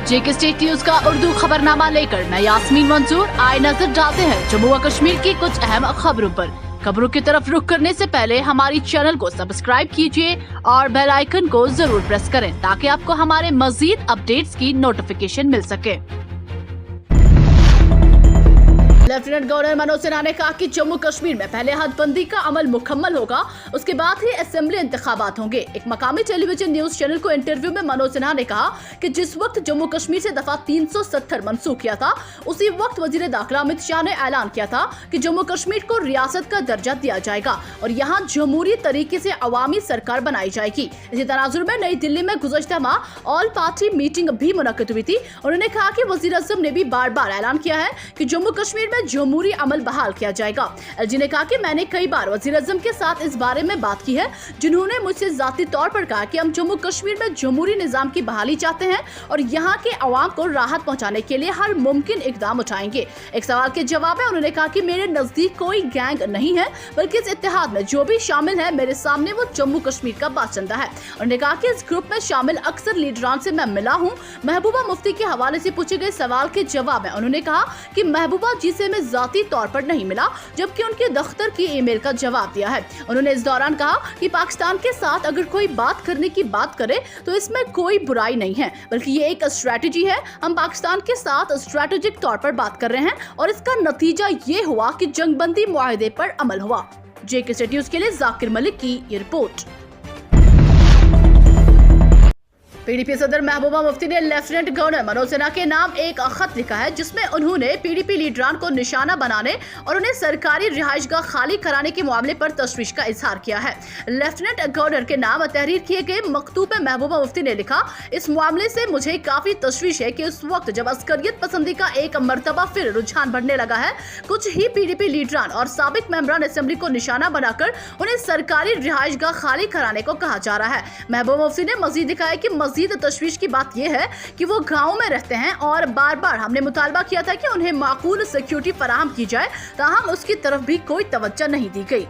जेके state news का उर्दू खबरनामा लेकर मैं यास्मीन मंसूर आए नजर डालते हैं जम्मू व कश्मीर की कुछ अहम खबरों पर। खबरों की तरफ रुख करने से पहले हमारी चैनल को सब्सक्राइब कीजिए और बेल आइकन को जरूर प्रेस करें ताकि आपको हमारे मजीद अपडेट्स की नोटिफिकेशन मिल सके। लेफ्टिनेंट गवर्नर मनोज सिन्हा ने कहा कि जम्मू कश्मीर में पहले हदबंदी का अमल मुकम्मल होगा, उसके बाद ही असेंबली इंतखाबात होंगे। एक मकामी टेलीविजन न्यूज चैनल को इंटरव्यू में मनोज सिन्हा ने कहा कि जिस वक्त जम्मू कश्मीर से दफा 370 मंसूख किया था, उसी वक्त वजीर दाखिला अमित शाह ने ऐलान किया था कि जम्मू कश्मीर को रियासत का दर्जा दिया जाएगा और यहाँ जमहूरी तरीके से अवामी सरकार बनाई जाएगी। इसी तनाजुर में नई दिल्ली में गुज़श्ता माह ऑल पार्टी मीटिंग भी मुनक्किद हुई थी। उन्होंने कहा कि वजीर आज़म ने भी बार बार ऐलान किया है कि जम्मू कश्मीर में जमहूरी अमल बहाल किया जाएगा। एलजी ने कहा कि मैंने कई बार वजीर आज़म के साथ इस बारे में बात की है, जिन्होंने मुझसे जाती तौर पर कहा कि हम जम्मू कश्मीर में जमहूरी निजाम की बहाली चाहते हैं और यहाँ के अवाम को राहत पहुँचाने के लिए हर मुमकिन इकदाम उठाएंगे। एक सवाल के जवाब में उन्होंने कहा कि मेरे नजदीक कोई गैंग नहीं है, बल्कि इस इत्तेहाद में जो भी शामिल है मेरे सामने वो जम्मू कश्मीर का बाशिंदा है। उन्होंने कहा कि इस ग्रुप में शामिल अक्सर लीडरान से मैं मिला हूँ। महबूबा मुफ्ती के हवाले से पूछे गए सवाल के जवाब में उन्होंने कहा कि महबूबा जी से मैं जाती तौर पर नहीं मिला, जबकि उनके दफ्तर की ईमेल का जवाब दिया है। उन्होंने इस दौरान कहा कि पाकिस्तान के साथ अगर कोई बात करने की बात करे तो इसमें कोई बुराई नहीं है, बल्कि ये एक स्ट्रेटजी है। हम पाकिस्तान के साथ स्ट्रेटेजिक तौर पर बात कर रहे हैं और इसका नतीजा ये हुआ कि जंगबंदी मुआहदे पर अमल हुआ। जेके स्टेट न्यूज के लिए जाकिर मलिक की ये रिपोर्ट। पीडीपी सदर महबूबा मुफ्ती ने लेफ्टिनेंट गवर्नर मनोज सिन्हा के नाम एक खत लिखा है, जिसमें उन्होंने पीडीपी लीडरान को निशाना बनाने और उन्हें सरकारी रिहाइशगाह खाली कराने के मामले पर तशवीश का इजहार किया है। लेफ्टिनेंट गवर्नर के नाम तहरीर किए गए मकतूब में महबूबा मुफ्ती ने लिखा, इस मामले से मुझे काफी तशवीश है कि उस वक्त जब अस्करियत पसंदी का एक मरतबा फिर रुझान बढ़ने लगा है, कुछ ही पीडीपी लीडरान और साबिक मेंबरान असेंबली को निशाना बनाकर उन्हें सरकारी रिहाइशगाह खाली कराने को कहा जा रहा है। महबूबा मुफ्ती ने मजीद दिखाया कि मजीद तशवीश की बात यह है कि वो गांव में रहते हैं और बार बार हमने मुतालबा किया था कि उन्हें माकूल सिक्योरिटी फराहम की जाए, ताहम उसकी तरफ भी कोई तवज्जो नहीं दी गई।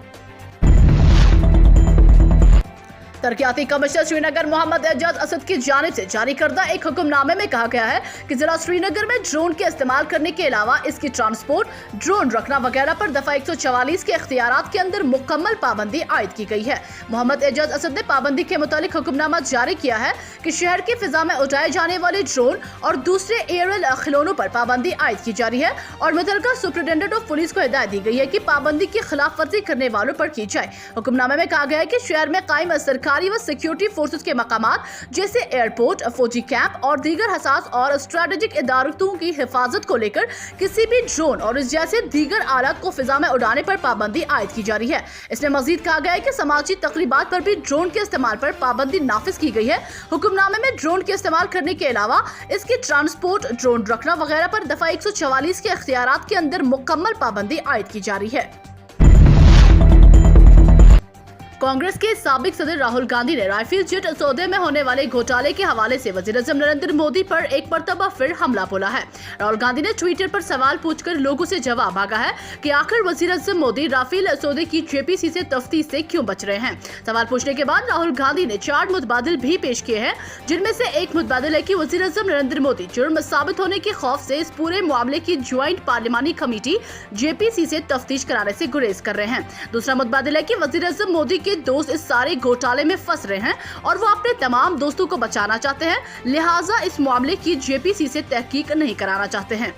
तरक्याती कमिश्नर श्रीनगर मोहम्मद एजाज असद की जानिब से जारी करदा एक हुक्मनामे में कहा गया है कि जिला श्रीनगर में ड्रोन के इस्तेमाल करने के अलावा इसकी ट्रांसपोर्ट, ड्रोन रखना वगैरह पर दफा 144 के इख्तियारात के अंदर मुकम्मल पाबंदी आयद की गई है। मोहम्मद एजाज असद ने पाबंदी के मुतालिक हुक्मनामा जारी किया है कि शहर की फिजा में उड़ाए जाने वाले ड्रोन और दूसरे एयरवेल खिलौनों पर पाबंदी आयद की जा रही है और मुतलका सुपरिटेंडेंट ऑफ पुलिस को हिदायत दी गई है कि पाबंदी की खिलाफ वर्जी करने वालों पर की जाए। हुक्मनामे में कहा गया है कि शहर में कायम सरकारी व सिक्योरिटी फोर्सेस के मकामात जैसे एयरपोर्ट, फौजी कैंप और दीगर हसास और स्ट्रेटेजिक इदारों की हिफाजत को लेकर किसी भी ड्रोन और इस जैसे दीगर आलात को फिजा में उड़ाने पर पाबंदी आयद की जा रही है। इसमें मजीद कहा गया है कि समाजी तकरीबात पर भी ड्रोन के इस्तेमाल पर पाबंदी नाफिज की गई है। हुक्मनामे में ड्रोन के इस्तेमाल करने के अलावा इसकी ट्रांसपोर्ट, ड्रोन रखना वगैरह पर दफा 144 के इख्तियारात के अंदर मुकम्मल पाबंदी आयद की जा रही है। कांग्रेस के साबिक सदर राहुल गांधी ने राफेल जेट सौदे में होने वाले घोटाले के हवाले से वज़ीर-ए-आज़म नरेंद्र मोदी पर एक मरतबा फिर हमला बोला है। राहुल गांधी ने ट्विटर पर सवाल पूछकर लोगों से जवाब मांगा है कि आखिर वज़ीर-ए-आज़म मोदी राफेल सौदे की जेपीसी से तफ्तीश से क्यों बच रहे हैं। सवाल पूछने के बाद राहुल गांधी ने 4 मुतबादिल भी पेश किए हैं, जिनमें से एक मुतबादिल है कि वज़ीर-ए-आज़म नरेंद्र मोदी जुर्म साबित होने के खौफ से इस पूरे मामले की ज्वाइंट पार्लिमानी कमेटी जेपीसी से तफ्तीश कराने से गुरेज कर रहे हैं। दूसरा मुतबादिल है कि वज़ीर-ए-आज़म मोदी दोस्त इस सारे घोटाले में फंस रहे हैं और वो अपने तमाम दोस्तों को बचाना चाहते हैं, लिहाजा इस मामले की जेपीसी से तहकीक नहीं कराना चाहते हैं।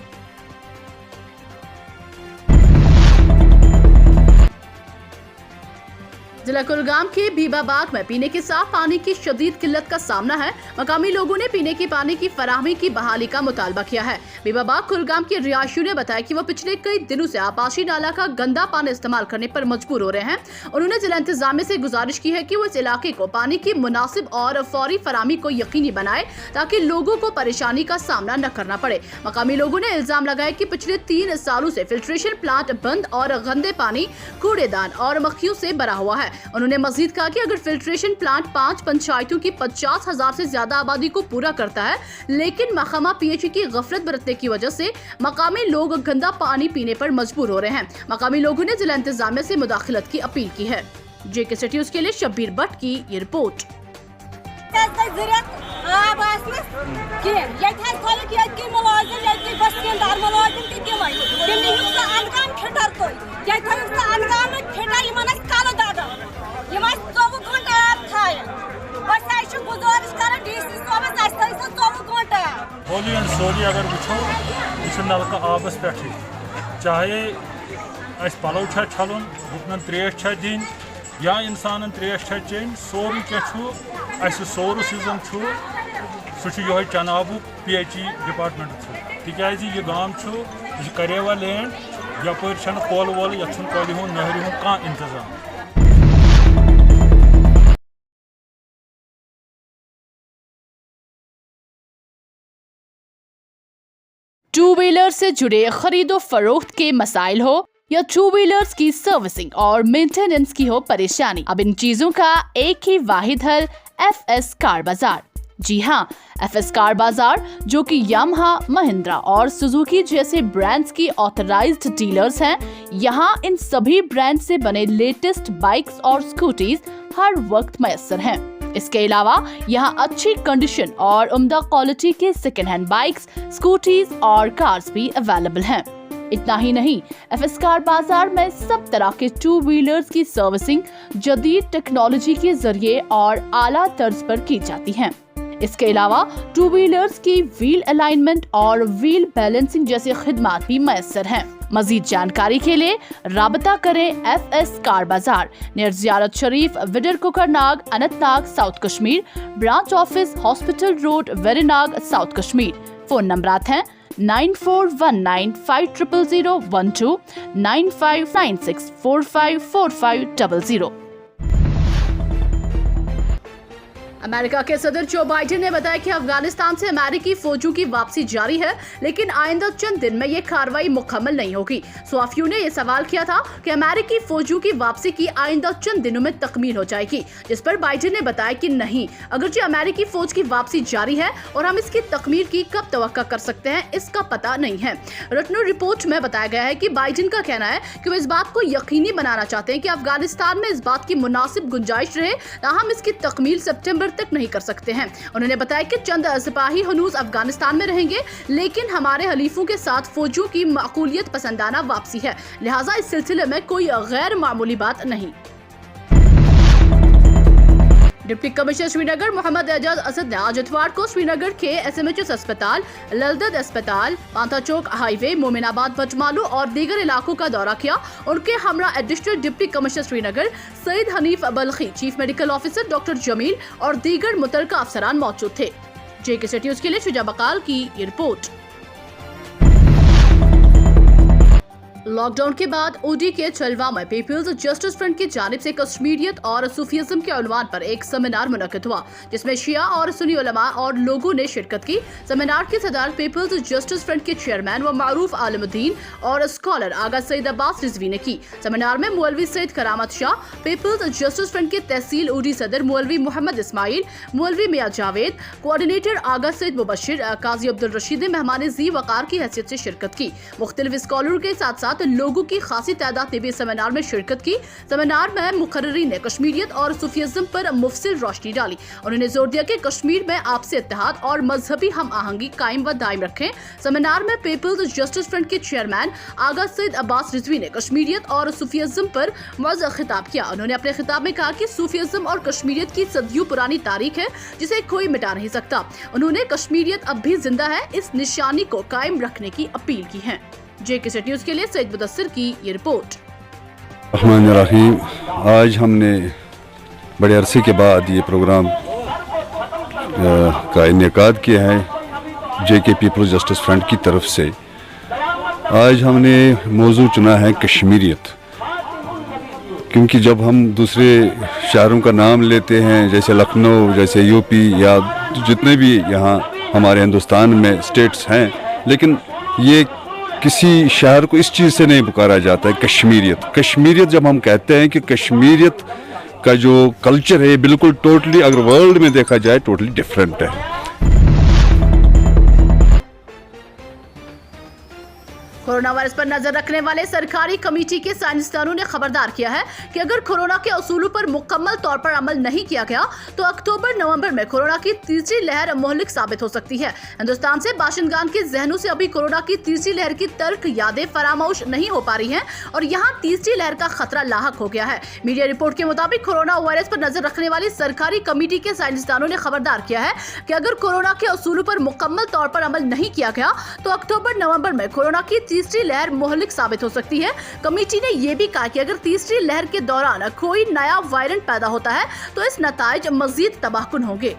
जिला कुलगाम के बीबाबाग में पीने के साफ पानी की शदीद किल्लत का सामना है। मकामी लोगों ने पीने के पानी की फराहमी की बहाली का मुतालबा किया है। बीबाबाग कुलगाम के रिहायशियों ने बताया कि वो पिछले कई दिनों से आपाशी नाला का गंदा पानी इस्तेमाल करने पर मजबूर हो रहे हैं। उन्होंने जिला इंतजामिया से गुजारिश की है कि वो इस इलाके को पानी की मुनासिब और फौरी फराहमी को यकीनी बनाए ताकि लोगों को परेशानी का सामना न करना पड़े। मकामी लोगों ने इल्जाम लगाया कि पिछले 3 सालों से फिल्ट्रेशन प्लांट बंद और गंदे पानी, कूड़ेदान और मक्खियों से भरा हुआ है। उन्होंने मजीद कहा कि अगर फिल्ट्रेशन प्लांट 5 पंचायतों की 50,000 से ज्यादा आबादी को पूरा करता है, लेकिन महकमा पीएचई की गफलत बरतने की वजह से मकामी लोग गंदा पानी पीने पर मजबूर हो रहे हैं। मकामी लोगों ने जिला इंतजामिया से मुदाखलत की अपील की है। जेके स्टेट न्यूज के लिए शब्बीर भट्ट की ये रिपोर्ट। आब की मुलाजिम बस्तिंदार मुलाजिम तम अंदगाम फिटर तुम अंदगाम फिटा कल दगन 24 घंटे आब थायन बस गुजारिश कर DC साहब 24 घंटे होली एंड सोली अगर वो नलका आबस पे चाहे पलव छलन गुपन त्रेश दिन या इंसान त्रेश चेन सोरी क्या सोर्स सह चनाबू PHE डिपार्टमेंट तिकाज यह गाम यह करेवा लैंड यपर कल वोल ये कल हूं नहर हूं कह इंतजाम। टू व्हीलर से जुड़े खरीदो फरोख्त के मसाइल हो या टू व्हीलर्स की सर्विसिंग और मेंटेनेंस की हो परेशानी, अब इन चीजों का एक ही वाहिद हल FS कार बाजार। जी हाँ, FS कार बाजार जो कि यामाहा, महिंद्रा और सुजुकी जैसे ब्रांड्स की ऑथराइज्ड डीलर्स हैं, यहाँ इन सभी ब्रांड से बने लेटेस्ट बाइक्स और स्कूटीज हर वक्त मैसर हैं। इसके अलावा यहाँ अच्छी कंडीशन और उम्दा क्वालिटी के सेकेंड हैंड बाइक्स, स्कूटीज और कार्स भी अवेलेबल हैं। इतना ही नहीं, FS कार बाजार में सब तरह के टू व्हीलर्स की सर्विसिंग जदीद टेक्नोलॉजी के जरिए और आला तर्ज पर की जाती है। इसके अलावा टू व्हीलर्स की व्हील अलाइनमेंट और व्हील बैलेंसिंग जैसी खिदमात भी मैसर हैं। मजीद जानकारी के लिए राबता करें FS कार बाजार, near Ziyarat Sharif, Vidder Kokernag, Anantnag, south Kashmir. Branch office hospital road, Verinag, south Kashmir. Phone नंबरात हैं 9419500012, 9596454500। अमेरिका के सदर जो बाइडेन ने बताया कि अफगानिस्तान से अमेरिकी फौजियों की वापसी जारी है, लेकिन आइंदा चंद दिन में ये कार्रवाई मुकम्मल नहीं होगी। सहाफियों ने ये सवाल किया था कि अमेरिकी फौजियों की वापसी की आइंदा चंद दिनों में तकमील हो जाएगी, जिस पर बाइडेन ने बताया कि नहीं, अगरचे अमेरिकी फौज की वापसी जारी है और हम इसकी तकमील की कब तवक्का कर सकते हैं इसका पता नहीं है। रत्नो रिपोर्ट में बताया गया है कि बाइडेन का कहना है कि वो इस बात को यकीनी बनाना चाहते हैं कि अफगानिस्तान में इस बात की मुनासिब गुंजाइश रहे, ताहम इसकी तकमील सितंबर तक नहीं कर सकते हैं। उन्होंने बताया कि चंद सिपाही हनूज अफगानिस्तान में रहेंगे, लेकिन हमारे हलीफों के साथ फौजियों की माकूलियत पसंदाना वापसी है, लिहाजा इस सिलसिले में कोई गैर मामूली बात नहीं। डिप्टी कमिश्नर श्रीनगर मोहम्मद एजाज असद ने आज इतवार को श्रीनगर के SMHS अस्पताल, ललदद अस्पताल, पांथा चौक हाईवे, मोमिनाबाद, बटमालू और दीगर इलाकों का दौरा किया। उनके हमरा additional deputy commissioner Srinagar Syed Hanif Balkhi, chief medical officer doctor Jameel और दीगर मुतलका अफसरान मौजूद थे। JK न्यूज के लिए शुजा बकाल की ये रिपोर्ट। लॉकडाउन के बाद OD के चलवा में पीपल्स जस्टिस फ्रंट की जानिब से कश्मीरियत और सूफिज्म के उन्वान पर एक सेमिनार मुनक्किद हुआ, जिसमें शिया और सुन्नी उलमा और लोगों ने शिरकत की। सेमिनार की सदारत पीपल्स जस्टिस फ्रंट के चेयरमैन व मारूफ आलमुद्दीन और स्कॉलर आगा सईद अब्बास रिजवी ने की। सेमिनार में मौलवी सईद करामत शाह, पीपल्स जस्टिस फ्रंट के तहसील OD सदर मौलवी मोहम्मद इस्माइल, मौलवी मियां जावेद, कोऑर्डिनेटर आगा सईद मुबशिर, काजी अब्दुल रशीद ने मेहमान जी वकार की हैसियत से शिरकत की। मुख्तलिफ स्कॉलरों के साथ साथ लोगों की खासी तादाद ने भी सेमिनार में शिरकत की। सेमिनार में मुकर्रिरीन ने कश्मीरियत और सूफिज्म पर मुफसिल रोशनी डाली। उन्होंने जोर दिया कि कश्मीर में आपसी इत्तेहाद और मजहबी हम आहंगी कायम व दायम रखें। सेमिनार में पीपल्स जस्टिस फ्रंट के चेयरमैन आगा सईद अब्बास रिजवी ने कश्मीरियत और सूफिज्म पर मौजूद खिताब किया। उन्होंने अपने खिताब में कहा कि सूफिज्म और कश्मीरियत की सदियों पुरानी तारीख है, जिसे कोई मिटा नहीं सकता। उन्होंने कश्मीरियत अब भी जिंदा है, इस निशानी को कायम रखने की अपील की है। JK न्यूज के लिए सईद मुदस्सिर की ये रिपोर्ट। रहमानिर्रहीम, आज हमने बड़े अरसे के बाद ये प्रोग्राम का इनेकाद किया है JK पीपल्स जस्टिस फ्रंट की तरफ से। आज हमने मौजू चुना है कश्मीरियत, क्योंकि जब हम दूसरे शहरों का नाम लेते हैं, जैसे लखनऊ, जैसे UP या जितने भी यहाँ हमारे हिंदुस्तान में स्टेट्स हैं, लेकिन ये किसी शहर को इस चीज़ से नहीं पुकारा जाता है कश्मीरियत। कश्मीरियत जब हम कहते हैं कि कश्मीरियत का जो कल्चर है बिल्कुल टोटली, अगर वर्ल्ड में देखा जाए, टोटली डिफरेंट है। कोरोना वायरस पर नजर रखने वाले सरकारी कमेटी के साइंसदानों ने खबरदार किया है कि अगर कोरोना के असूलों पर मुकम्मल तौर पर अमल नहीं किया गया तो अक्टूबर-नवंबर में कोरोना की तीसरी लहर मुहलिक साबित हो सकती है। हिंदुस्तान से बाशिंदगान के जहनों से अभी कोरोना की तीसरी लहर की तल्ख यादें फरामोश नहीं हो पा रही हैं और यहाँ तीसरी लहर का खतरा लाहक हो गया है। मीडिया रिपोर्ट के मुताबिक कोरोना वायरस पर नजर रखने वाली सरकारी कमेटी के साइंसदानों ने खबरदार किया है कि अगर कोरोना के असूलों पर मुकम्मल तौर पर अमल नहीं किया गया तो अक्टूबर-नवंबर में कोरोना की तीसरी लहर मुहलिक साबित हो सकती है। कमेटी ने यह भी कहा कि अगर तीसरी लहर के दौरान कोई नया वायरेंट पैदा होता है तो इस नताइज मजीद तबाहकुन होंगे।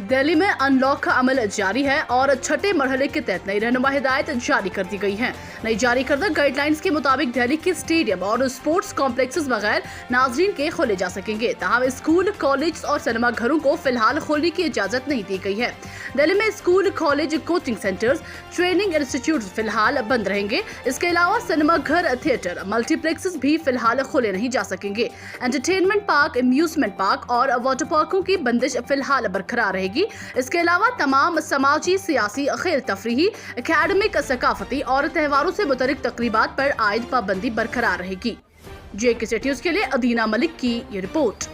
दिल्ली में अनलॉक का अमल जारी है और छठे मरहले के तहत नई रहनुमा हिदायत जारी कर दी गई हैं। नई जारी करदा गाइडलाइंस के मुताबिक दिल्ली के स्टेडियम और स्पोर्ट्स कॉम्प्लेक्सेस बगैर नाजरीन के खोले जा सकेंगे। तहां स्कूल, कॉलेज और सिनेमा घरों को फिलहाल खोलने की इजाजत नहीं दी गई है। दिल्ली में school, college, coaching centres, training institute फिलहाल बंद रहेंगे। इसके अलावा सिनेमा घर, थिएटर, मल्टीप्लेक्सेस भी फिलहाल खोले नहीं जा सकेंगे। एंटरटेनमेंट पार्क, अम्यूजमेंट पार्क और वाटर पार्कों की बंदिश फिलहाल बरकरार रहेगी। इसके अलावा तमाम समाजी, सियासी, खेल तफरीही, एकेडमिक, सकाफती और त्योहारों से मुतल्लिक तकरीबात पर आयद पाबंदी बरकरार रहेगी। JK न्यूज़ के लिए अदीना मलिक की ये रिपोर्ट।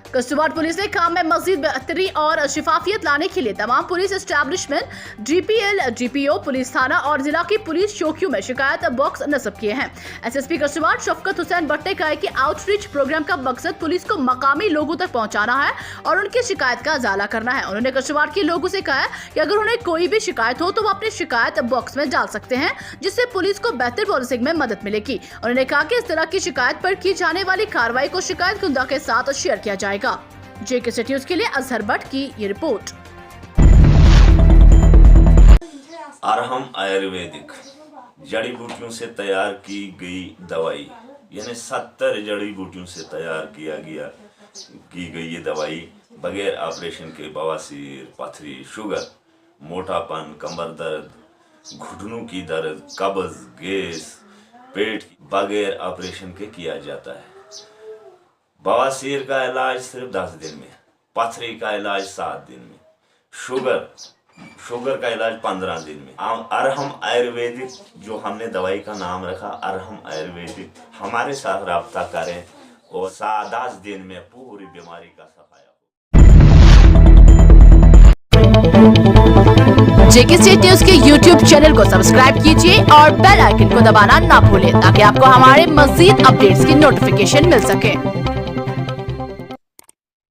कस्टोबाड पुलिस ने काम में मजीद बेहतरी और शिफाफियत लाने के लिए तमाम police establishment, DPL, DPO, police थाना और जिला की पुलिस चौकियों में शिकायत बॉक्स नस्ब किए हैं। SSP कस्टोबाड शफकत हुसैन भट्ट ने कहा कि आउटरीच प्रोग्राम का मकसद पुलिस को मकामी लोगों तक पहुंचाना है और उनकी शिकायत का अजाला करना है। उन्होंने कस्टोबाड के लोगों से कहा कि अगर उन्हें कोई भी शिकायत हो तो वो अपनी शिकायत बॉक्स में डाल सकते हैं, जिससे पुलिस को बेहतर पॉलिसिंग में मदद मिलेगी। उन्होंने कहा कि इस तरह की शिकायत पर की जाने वाली कार्रवाई को शिकायत कुंदा के साथ शेयर किया जाएगा। JK न्यूज़ के लिए अजहर भट्ट की ये रिपोर्ट। अरहम आयुर्वेदिक जड़ी बूटियों से तैयार की गई दवाई, यानी 70 जड़ी बूटियों से तैयार की गई ये दवाई बगैर ऑपरेशन के बवासीर, पथरी, शुगर, मोटापन, कमर दर्द, घुटनों की दर्द, कब्ज, गैस, पेट बगैर ऑपरेशन के किया जाता है। बवासीर का इलाज सिर्फ 10 दिन में, पथरी का इलाज 7 दिन में, शुगर का इलाज 15 दिन में। अरहम आयुर्वेदिक जो हमने दवाई का नाम रखा अरहम आयुर्वेदिक, हमारे साथ राब्ता करें और 7-10 दिन में पूरी बीमारी का सफाया हो। JK न्यूज़ के YouTube चैनल को सब्सक्राइब कीजिए और बेल आइकन को दबाना ना भूलें ताकि आपको हमारे मजीद अपडेट्स की नोटिफिकेशन मिल सके।